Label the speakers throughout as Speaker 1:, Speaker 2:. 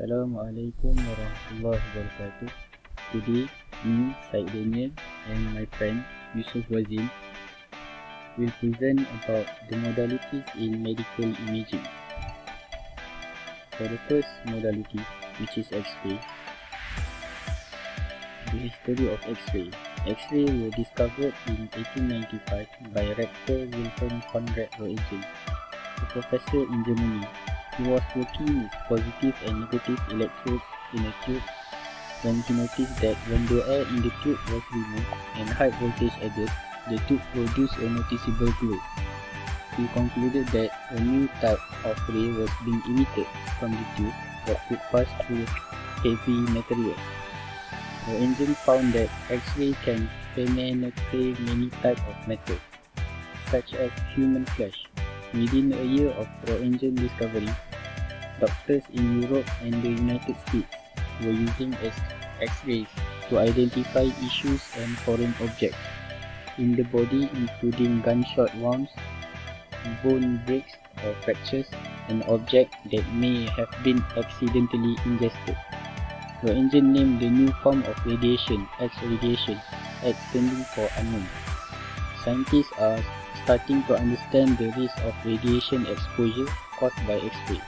Speaker 1: Assalamualaikum warahmatullahi wabarakatuh. Today, me, Syed Danial, and my friend Yusuf Wazien will present about the modalities in medical imaging. For the first modality, which is X-ray, the history of X-ray. X-ray were discovered in 1895 by Rector Wilhelm Conrad Roentgen, a professor in Germany. He was working with positive and negative electrodes in a tube when he noticed that when the air in the tube was removed and high voltage added, the tube produced a noticeable glow. He concluded that a new type of ray was being emitted from the tube that could pass through heavy material. Roentgen found that X-ray can penetrate many types of metal, such as human flesh. Within a year of Roentgen's discovery, doctors in Europe and the United States were using X-rays to identify issues and foreign objects in the body, including gunshot wounds, bone breaks or fractures, and objects that may have been accidentally ingested. Roentgen named the new form of radiation X-radiation, X standing for unknown. Scientists are starting to understand the risk of radiation exposure caused by X-ray.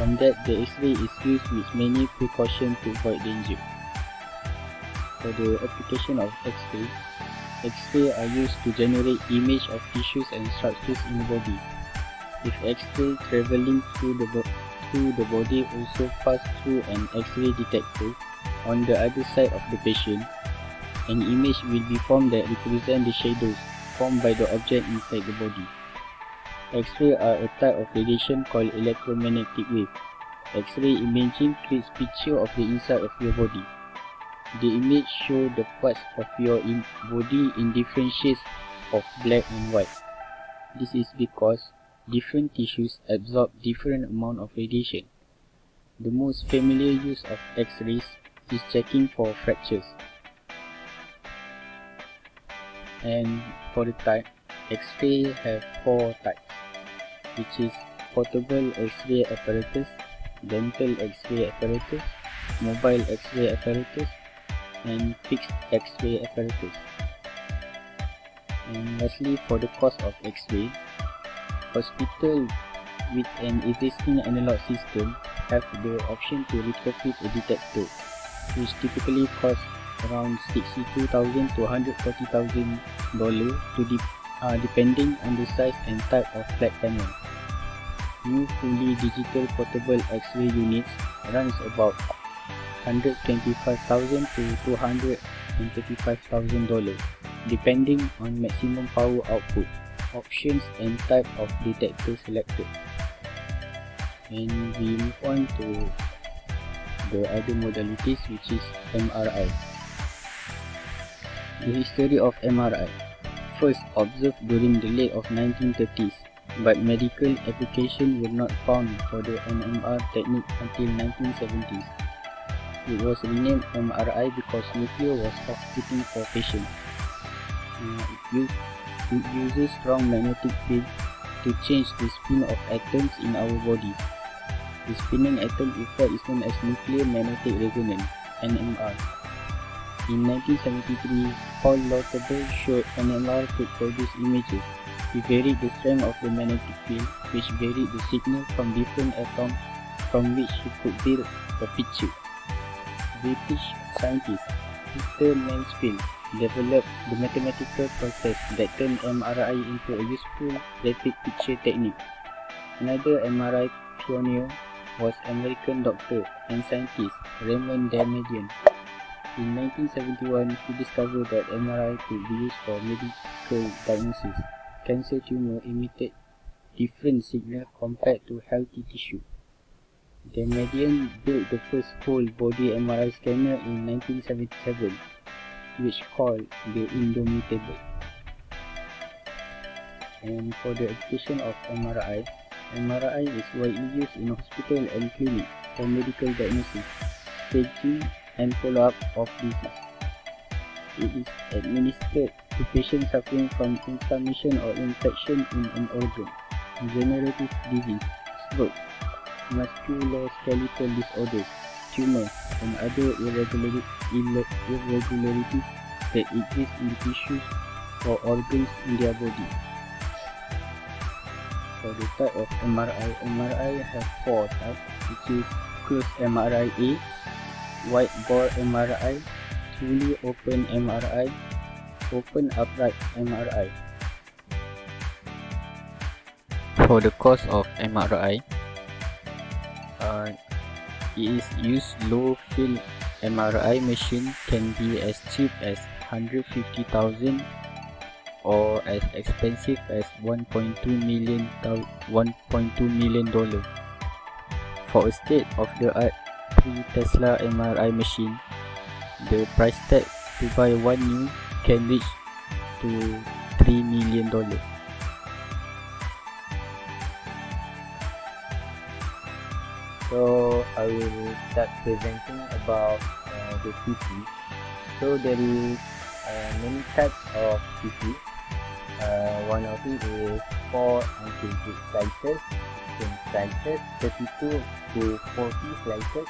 Speaker 1: From that, the X-ray is used with many precautions to avoid danger. For the application of X-ray, X-ray are used to generate images of tissues and structures in the body. If X-ray traveling through the body also pass through an X-ray detector on the other side of the patient, an image will be formed that represents the shadows formed by the object inside the body. X-ray are a type of radiation called electromagnetic wave. X-ray imaging creates picture of the inside of your body. The image shows the parts of your body in different shades of black and white. This is because different tissues absorb different amount of radiation. The most familiar use of X-rays is checking for fractures. And for the type, X-ray have 4 types, which is portable X-ray apparatus, dental X-ray apparatus, mobile X-ray apparatus, and fixed X-ray apparatus. And lastly, for the cost of X-ray, hospital with an existing analog system have the option to retrofit a detector, which typically costs around $62,000 to $140,000 depending on the size and type of flat panel. New fully digital portable X-ray units runs about $125,000 to $235,000 depending on maximum power output, options and type of detector selected. And we move on to the other modalities, which is MRI. The history of MRI, first observed during the late of 1930s, but medical application were not found for the NMR technique until 1970s. It was renamed MRI because nuclear was off-putting for patients. It uses strong magnetic field to change the spin of atoms in our bodies. The spinning atom effect is known as nuclear magnetic resonance (NMR). In 1973, Paul Lauterbur showed NMR could produce images. He varied the strength of the magnetic field, which varied the signal from different atoms from which he could build a picture. British scientist Peter Mansfield developed the mathematical process that turned MRI into a useful rapid picture technique. Another MRI pioneer was American doctor and scientist Raymond Danial. In 1971, he discovered that MRI could be used for medical diagnosis. Cancer tumor emitted different signals compared to healthy tissue. Danial built the first whole-body MRI scanner in 1977, which called the Indomitable. And for the application of MRI, MRI is widely used in hospital and clinic for medical diagnosis, staging, and follow-up of disease. It is administered to patients suffering from inflammation or infection in an organ, degenerative disease, stroke, musculoskeletal disorders, tumors, and other irregularities that exist in tissues or organs in their body. For the type of MRI has 4 types, which is closed MRI A, wide bore MRI, fully open MRI, open upright MRI. For the cost of MRI, it is used low field MRI machine can be as cheap as 150,000 or as expensive as $1.2 million. For a state-of-the-art 3 Tesla MRI machine, the price tag to buy one new can reach to $3 million.
Speaker 2: So I will start presenting about the CT. So there is many types of CT. One of it is 4 anti-grid slices, 16 slices, 32 to 40 slices,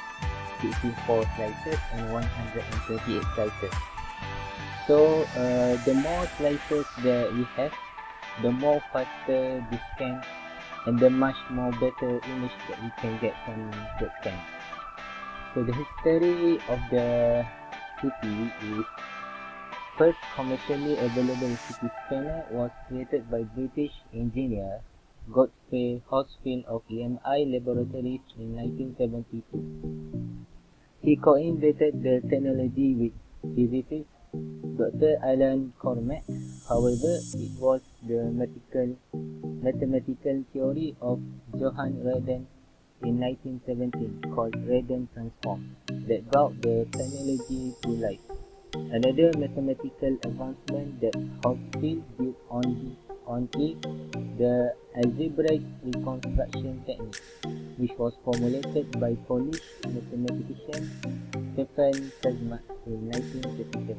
Speaker 2: 64 slices, and 128 slices. So the more slices that we have, the more faster the scan and the much more better image that we can get from the scan. So the history of the CT is first commercially available CT scanner was created by British engineer Godfrey Housefield of EMI Laboratories in 1972. He co-invented the technology with physicist Dr. Alan Cormack. However, it was the mathematical theory of Johann Radon in 1917 called Radon transform that brought the technology to life. Another mathematical advancement that Housefield built on is the algebraic reconstruction technique, which was formulated by Polish mathematician Stefan Kazmat in 1937.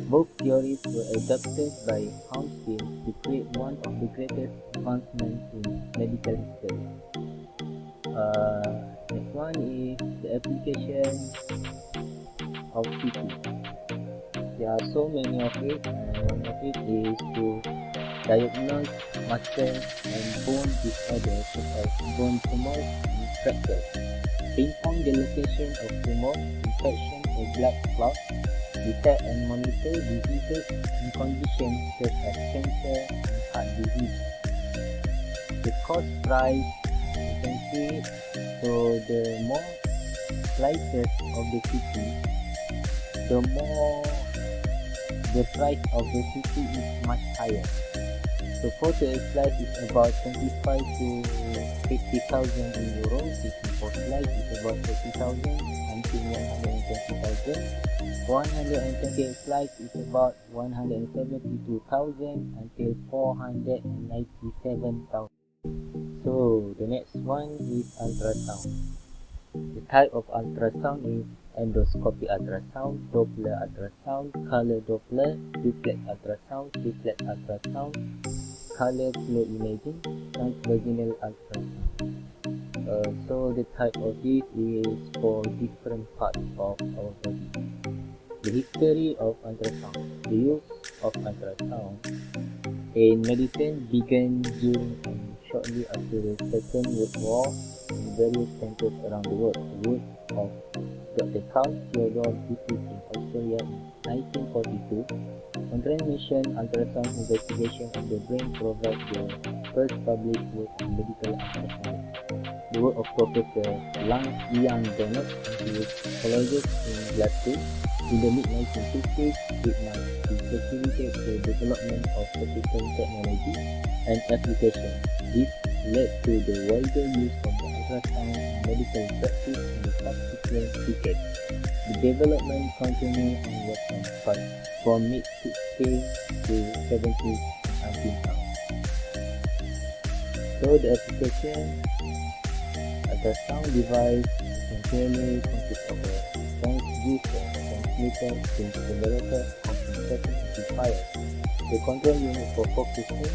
Speaker 2: Both theories were adopted by Housefield to create one of the greatest advancements in medical history. Next one is the application of CT. There are so many of it, and one of it is to diagnose muscle and bone disorders such as bone tumors and fractures, pinpoint the location of tumor, infection, or blood clots, detect and monitor diseases and conditions such as cancer and heart disease. The cost price, you can see it. So the more slices of the CT, the more the price of the CT is much higher. So 48 slice is about 25 to 50,000 in euros. 64 slice is about 30,000 until 120,000. 128 slice is about 172,000 until 497,000. So the next one is ultrasound. The type of ultrasound is endoscopic ultrasound, Doppler ultrasound, color Doppler, duplex ultrasound, triplex ultrasound, color flow imaging, transvaginal ultrasound. So the type of this is for different parts of our body. The history of ultrasound. The use of ultrasound in medicine began during and shortly after the Second World War in various centers around the world. The work of Dr. Carl Theodor Yusuf in Australia in 1942, transmission ultrasound investigation of the brain provides the first published work on medical ultrasound. The work of Professor Ian Bennett and his colleagues in Glasgow in the mid-1950s facilitated the development of optical technology and application. This led to the wider use of the ultrasound in medical practice in the subsequent decades. The development continued onwards from mid-60s to 70s until now. So the application ultrasound device essentially consists of a transducer, transmitter, generator, compensating amplifier, the control unit for focusing,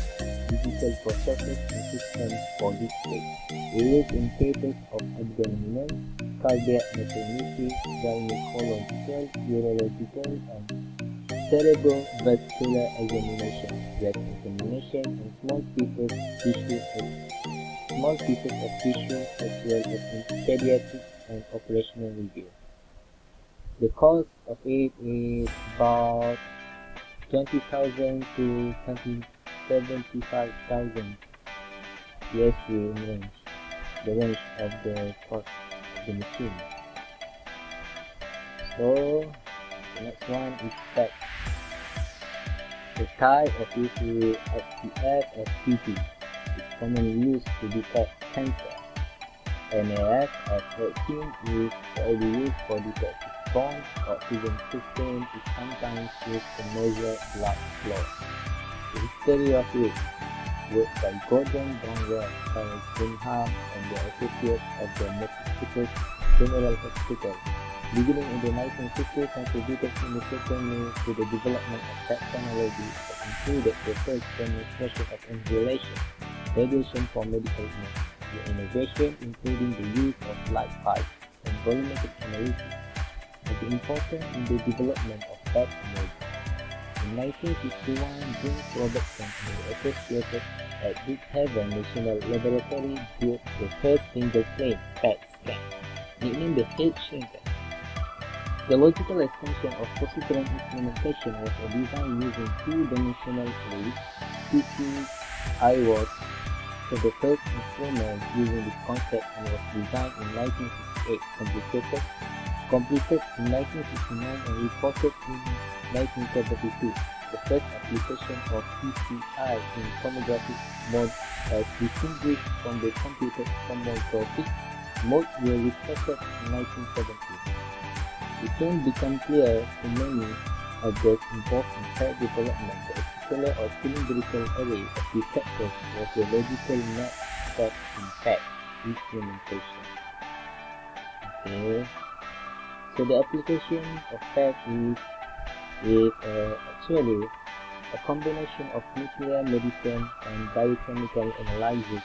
Speaker 2: digital processes and systems for this state. Used in cases of abdominal, cardiac mortality, gynecological, urological, and cerebrovascular examination, breast examination, and small pieces of tissue, as well as in pediatric and operational review. The cost of it is about 20,000 to 75,000 USD in range. The range of the cost of the machine. So the next one is PET. The type of usually FTF as PT is commonly used to detect cancer. NAF as 13 is widely used for detecting response. Oxygen system is sometimes used to measure blood flow. The history of it, work by Gordon Brownwell, Charles Bingham, and the associates of the Massachusetts General Hospital, beginning in the 1950s, contributed significantly to the development of technology that included the first demonstration of inhalation radiation for medical use. The innovation, including the use of light pipes and volumetric analysis, was important in the development of PET imaging. In 1961, James Robertson and the associates at Brookhaven National Laboratory built the first single-plane PET scan, nicknamed the H-Scanner. The logical extension of positron instrumentation was a design using two-dimensional fluids, PCI so the first instrument using this concept and was designed in 1968, completed in 1969 and reported in 1972. The first application of PCI in tomographic mode as distinguished from the computed tomographic mode were reported in 1970. It soon became clear to many objects involved in PET development that a circular or cylindrical array of detectors was the logical next step in PET instrumentation. Okay, so the application of PET is actually a combination of nuclear medicine and biochemical analysis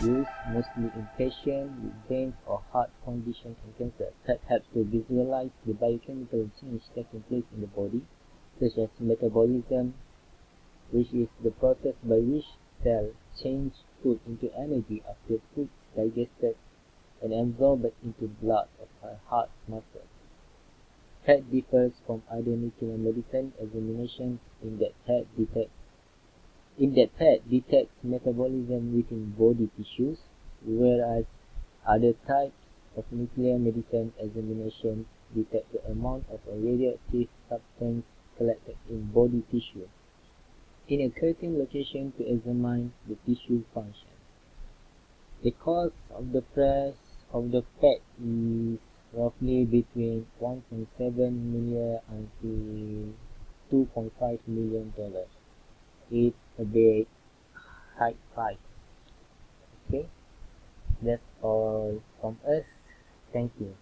Speaker 2: used mostly in patients with veins or heart conditions and cancer. PET helps to visualize the biochemical change taking place in the body, such as metabolism, which is the process by which cells change food into energy after food is digested and absorbed into blood of our heart muscle. PET differs from other nuclear medicine examinations in that PET detects metabolism within body tissues, whereas other types of nuclear medicine examinations detect the amount of a radioactive substance collected in body tissue in a certain location to examine the tissue function. The cost of the price of the PET is roughly between $1.7 million until $2.5 million. It's a big high price. Okay, that's all from us. Thank you.